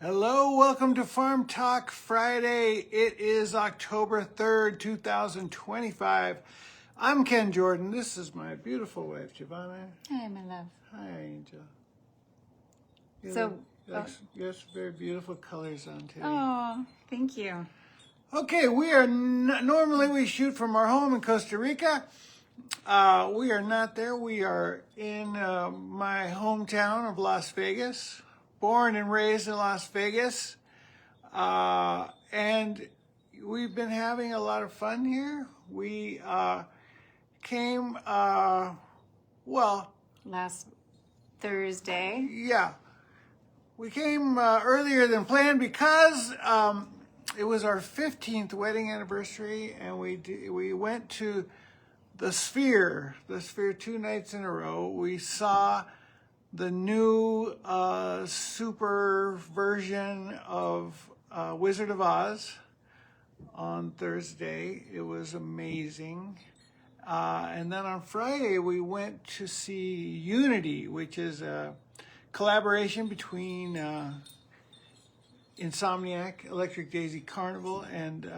Hello, welcome to Farm Talk Friday. It is October 3rd, 2025. I'm Ken Jordan. This is my beautiful wife, Giovanna. Hi, my love. Hi, Angel. Yes, very beautiful colors on today. Oh, thank you. Okay, we are normally we shoot from our home in Costa Rica. We are not there. We are in my hometown of Las Vegas. Born and raised in Las Vegas. And we've been having a lot of fun here. We came, Last Thursday. yeah, we came earlier than planned because it was our 15th wedding anniversary, and we went to the Sphere 2 nights in a row. We saw the new super version of Wizard of Oz on Thursday. It was amazing. And then on Friday, we went to see Unity, which is a collaboration between Insomniac, Electric Daisy Carnival, and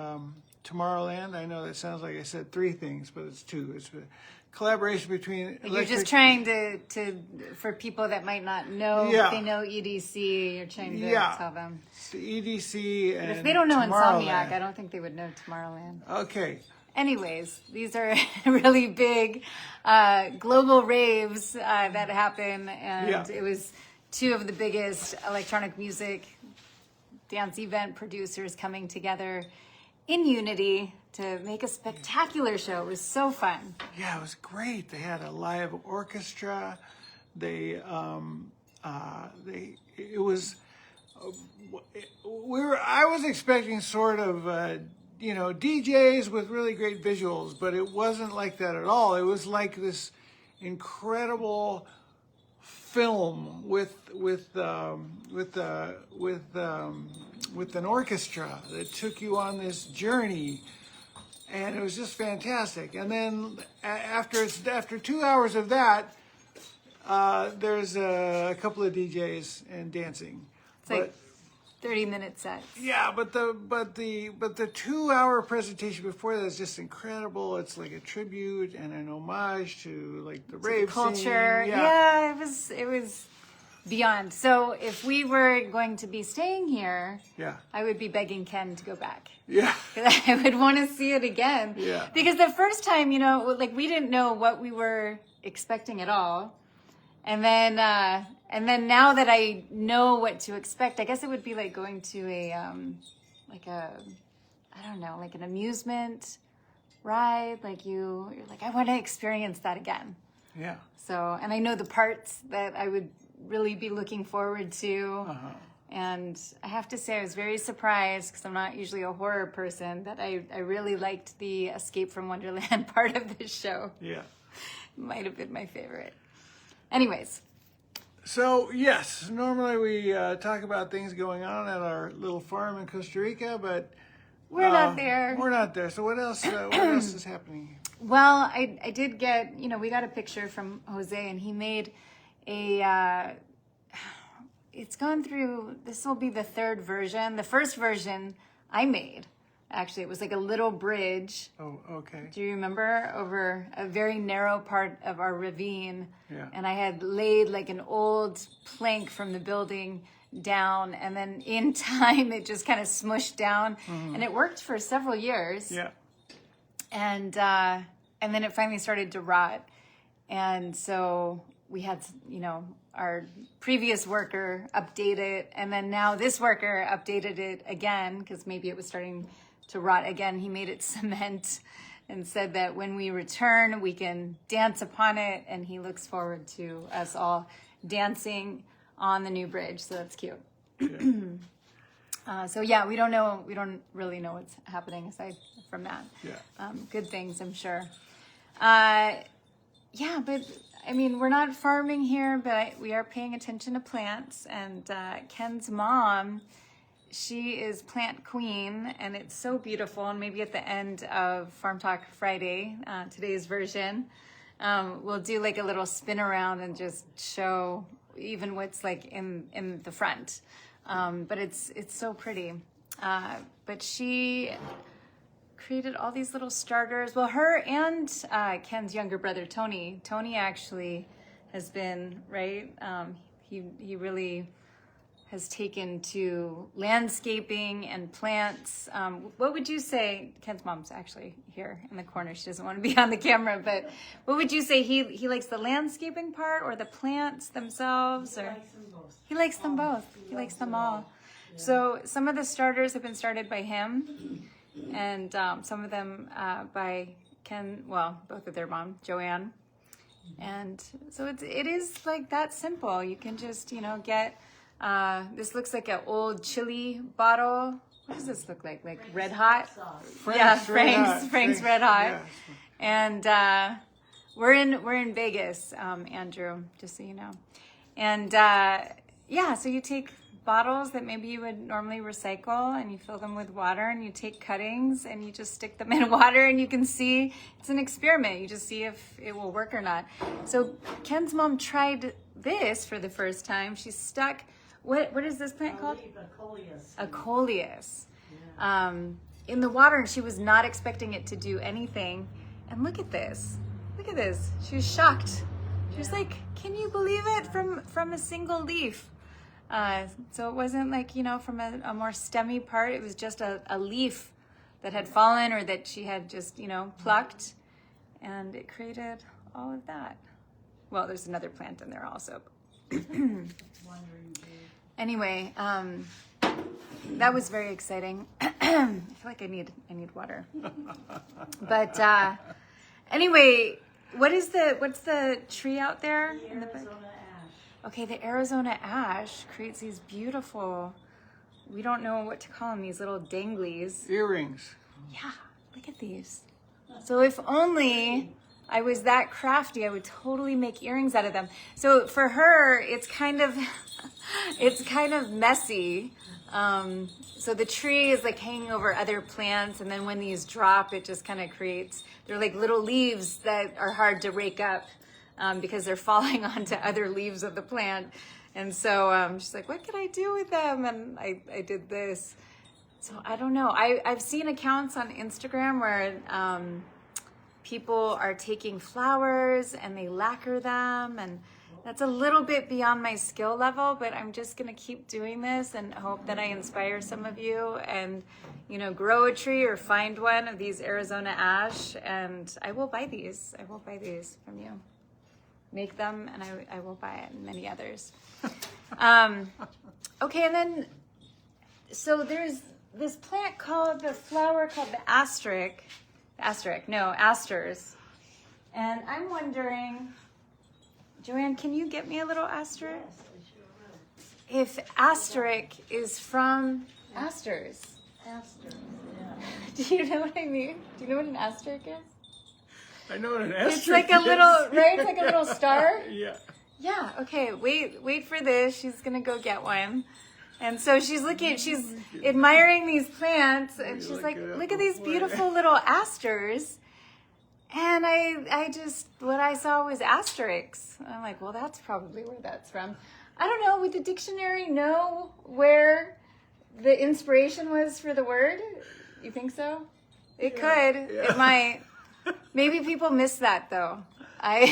Tomorrowland. I know that sounds like I said three things, but it's two. It's a collaboration between You're just trying to for people that might not know, Yeah. if they know EDC, you're trying to tell them. It's the EDC and But if they don't know Insomniac, Tomorrowland. I don't think they would know Tomorrowland. Okay. Anyways, these are really big global raves that happen, and it was two of the biggest electronic music dance event producers coming together in unity to make a spectacular show. It was so fun. Yeah, it was great. They had a live orchestra. It was. I was expecting sort of, DJs with really great visuals, but it wasn't like that at all. It was like this incredible film with an orchestra that took you on this journey. And it was just fantastic. And then after 2 hours of that, there's a couple of DJs and dancing. It's like 30-minute sets. Yeah, but the 2 hour presentation before that is just incredible. It's like a tribute and an homage to like the rave culture. scene. Yeah, it was beyond. So if we were going to be staying here, I would be begging Ken to go back. Yeah. I would want to see it again. Yeah. Because the first time, we didn't know what we were expecting at all. And then now that I know what to expect, I guess it would be like going to an amusement ride. You're like, I want to experience that again. Yeah. So, and I know the parts that I would really be looking forward to. And I have to say, I was very surprised, because I'm not usually a horror person, that I really liked the Escape from Wonderland part of this show. Yeah. Might have been my favorite. Anyways. So, yes, normally we talk about things going on at our little farm in Costa Rica, but we're not there. We're not there. So what else is happening? Well, I did get, we got a picture from Jose, and he made it's gone through, this will be the third version. The first version I made, actually, it was like a little bridge. Oh, okay. Do you remember? Over a very narrow part of our ravine. Yeah. And I had laid like an old plank from the building down, and then in time it just kind of smushed down. And it worked for several years. Yeah. And then it finally started to rot. And so we had, our previous worker update it, and then now this worker updated it again, because maybe it was starting to rot again. He made it cement and said that when we return, we can dance upon it, and he looks forward to us all dancing on the new bridge. So that's cute. Yeah. We don't really know what's happening aside from that. Yeah. Good things, I'm sure. But I mean, we're not farming here, but we are paying attention to plants. And Ken's mom, she is plant queen, and it's so beautiful. And maybe at the end of Farm Talk Friday, today's version, we'll do like a little spin around and just show even what's like in the front. But it's so pretty. But she created all these little starters. Well, her and Ken's younger brother, Tony. Tony actually has been, right? He really has taken to landscaping and plants. What would you say? Ken's mom's actually here in the corner. She doesn't want to be on the camera, but what would you say? He likes the landscaping part or the plants themselves? Or he likes them both. He likes them all. So some of the starters have been started by him, and some of them by Ken. Well, both of their mom, Joanne. And so it is like that simple. You can just get. This looks like an old chili bottle. What does this look like? Like Red Hot? Frank's Red Hot. Yeah. And we're in Vegas, Andrew, just so you know. And so you take bottles that maybe you would normally recycle and you fill them with water, and you take cuttings and you just stick them in water, and you can see it's an experiment. You just see if it will work or not. So Ken's mom tried this for the first time. She stuck. What is this plant called? A coleus. In the water, and she was not expecting it to do anything. And look at this. Look at this. She was shocked. She was like, "Can you believe it? From a single leaf." So it wasn't like from a more stemmy part. It was just a leaf that had fallen or that she had just plucked, and it created all of that. Well, there's another plant in there also. Anyway, that was very exciting. I feel like I need water. But anyway, what's the tree out there? The Arizona ash. Okay, the Arizona ash creates these beautiful, we don't know what to call them, these little danglies. Earrings. Yeah, look at these. So if only I was that crafty, I would totally make earrings out of them. So for her, it's kind of messy. So the tree is like hanging over other plants, and then when these drop, it just kind of creates, they're like little leaves that are hard to rake up because they're falling onto other leaves of the plant. And so she's like, what can I do with them? And I did this. So I don't know. I've seen accounts on Instagram where people are taking flowers and they lacquer them, and that's a little bit beyond my skill level, but I'm just going to keep doing this and hope that I inspire some of you and, grow a tree or find one of these Arizona ash, and I will buy these. I will buy these from you. Make them, and I will buy it, and many others. Okay, and then, so there's this plant the flower called the asters. And I'm wondering, Joanne, can you get me a little asterisk? Yes, I sure will. If asterisk is from asters. Asters, yeah. Do you know what I mean? Do you know what an asterisk is? I know what an asterisk It's like a little, right? It's like a little star. Yeah. Yeah, okay, wait for this. She's gonna go get one. And so she's admiring these plants, and she's like, look at these beautiful little asters. And I just, what I saw was asterisks. I'm like, well, that's probably where that's from. I don't know, would the dictionary know where the inspiration was for the word? You think so? It could, it might. Maybe people miss that though. I'm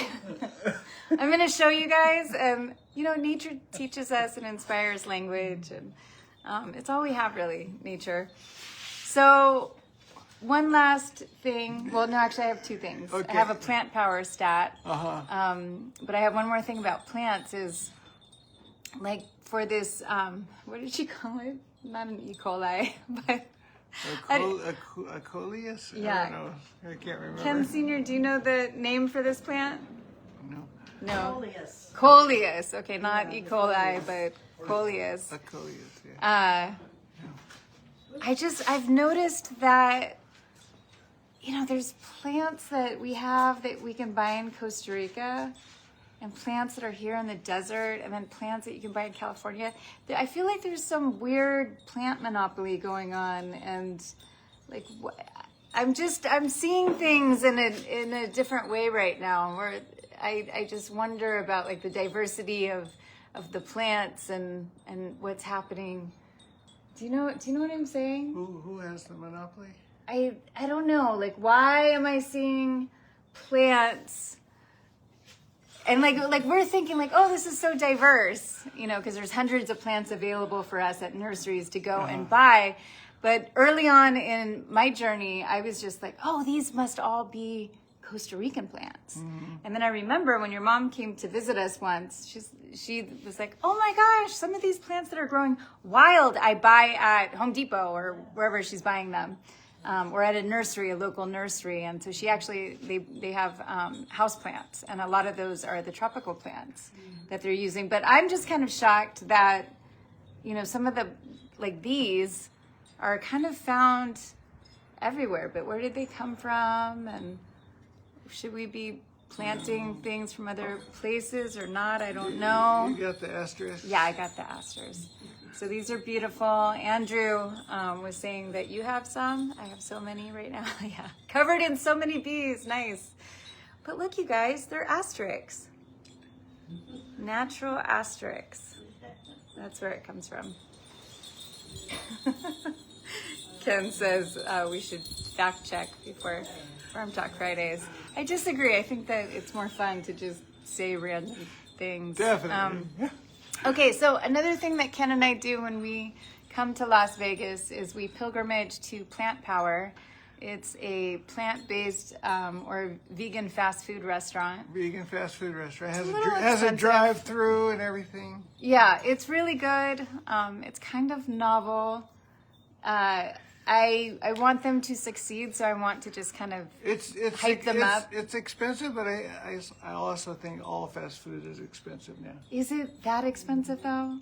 going to show you guys, and nature teaches us and inspires language, and it's all we have really, nature. So one last thing, well, no, actually I have two things. Okay. I have a plant power stat, Uh-huh. but I have one more thing about plants is, like for this, what did she call it? Not an E. coli, but... A coleus? Yeah. I don't know. I can't remember. Ken Sr., do you know the name for this plant? No. No. Coleus. Coleus. Okay, not E. coli, but Coleus. A coleus, yeah. I've noticed that, there's plants that we have that we can buy in Costa Rica, and plants that are here in the desert, and then plants that you can buy in California. I feel like there's some weird plant monopoly going on, and like I'm seeing things in a different way right now, where I just wonder about like the diversity of of the plants and what's happening. Do you know what I'm saying? Who has the monopoly? I don't know. Like, why am I seeing plants? And like we're thinking like, oh, this is so diverse, you know, because there's hundreds of plants available for us at nurseries to go and buy. But early on in my journey, I was just like, oh, these must all be Costa Rican plants. And then I remember when your mom came to visit us once, she was like, oh my gosh, some of these plants that are growing wild, I buy at Home Depot or wherever she's buying them. Or at a nursery, a local nursery. And so she actually, they have house plants, and a lot of those are the tropical plants that they're using. But I'm just kind of shocked that, you know, some of the, like these are kind of found everywhere, but where did they come from? And should we be planting things from other places or not? I don't know. You got the asterisk? Yeah, I got the asters. So these are beautiful. Andrew was saying that you have some. I have so many right now. Yeah, covered in so many bees. Nice. But look, you guys, they're asterix. Natural asterix. That's where it comes from. Ken says we should fact check before Farm Talk Fridays. I disagree. I think that it's more fun to just say random things. Definitely. Okay, so another thing that Ken and I do when we come to Las Vegas is we pilgrimage to Plant Power. It's a plant-based or vegan fast food restaurant. Vegan fast food restaurant. a Has little a expensive. drive-through and everything. Yeah, it's really good. It's kind of novel. I want them to succeed, so I want to just kind of It's hype them up. It's expensive, but I also think all fast food is expensive now. Is it that expensive though?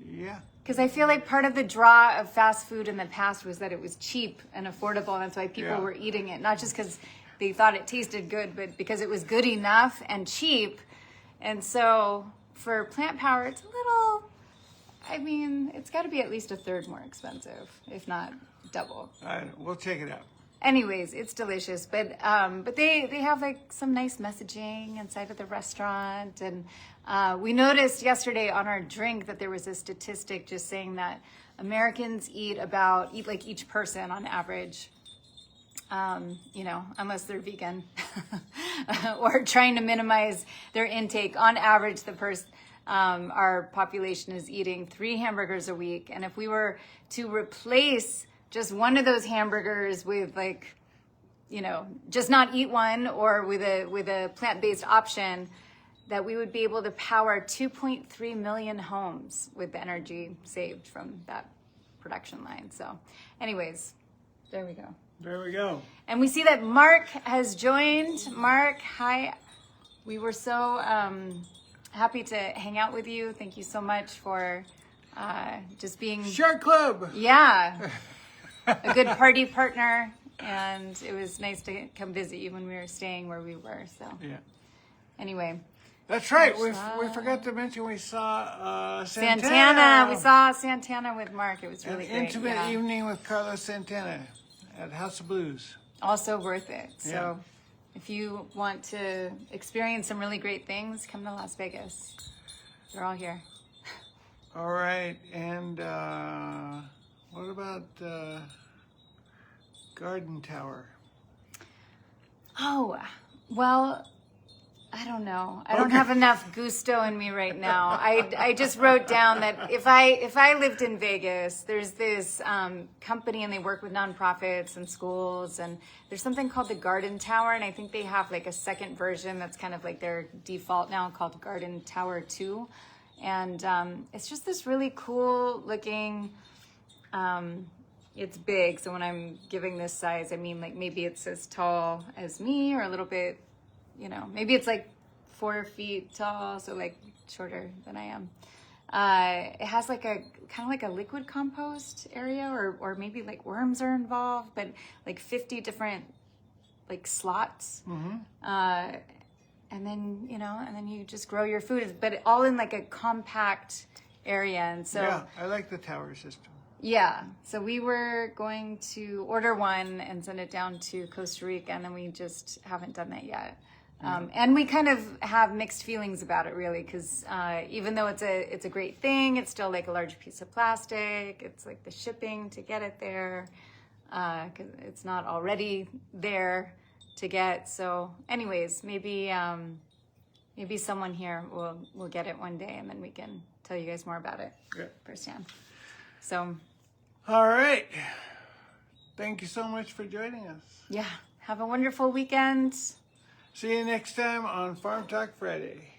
Yeah. Because I feel like part of the draw of fast food in the past was that it was cheap and affordable, and that's why people Yeah. were eating it. Not just because they thought it tasted good, but because it was good enough and cheap. And so for Plant Power, it's a little, I mean, it's got to be at least a third more expensive, if not double. We'll check it out. Anyways, it's delicious, but they have like some nice messaging inside of the restaurant, and we noticed yesterday on our drink that there was a statistic just saying that Americans eat like each person on average, you know, unless they're vegan or trying to minimize their intake. On average, our population is eating 3 hamburgers a week, and if we were to replace just one of those hamburgers with, like, you know, just not eat one, or with a plant-based option, that we would be able to power 2.3 million homes with the energy saved from that production line. So anyways, there we go. There we go. And we see that Mark has joined. Mark, hi. We were so happy to hang out with you. Thank you so much for just being... Shark Club. Yeah. A good party partner, and it was nice to come visit you when we were staying where we were. So Yeah. Anyway, That's right. We forgot to mention we saw Santana. Santana. We saw Santana with Mark. It was an really great. intimate Yeah. evening with Carlos Santana at House of Blues. Also worth it. So Yeah. if you want to experience some really great things, come to Las Vegas. They're all here. All right, and what about Garden Tower? Oh, well, I don't know. I don't have enough gusto in me right now. I just wrote down that if I lived in Vegas, there's this company, and they work with nonprofits and schools, and there's something called the Garden Tower, and I think they have like a second version that's kind of like their default now, called Garden Tower 2. And it's just this really cool looking, it's big. So when I'm giving this size, I mean, like, maybe it's as tall as me, or a little bit, you know, maybe it's like 4 feet tall. So like shorter than I am. It has like a kind of like a liquid compost area, or maybe like worms are involved, but like 50 different like slots. Mm-hmm. And then, you know, and then you just grow your food, but all in like a compact area. And so, Yeah, I like the tower system. yeah. So we were going to order one and send it down to Costa Rica, and then we just haven't done that yet. And we kind of have mixed feelings about it, really, because even though it's a great thing, it's still like a large piece of plastic. It's like the shipping to get it there, because it's not already there to get. So, anyways, maybe someone here will get it one day, and then we can tell you guys more about it firsthand. So, All right. Thank you so much for joining us. yeah, have a wonderful weekend. See you next time on Farm Talk Friday.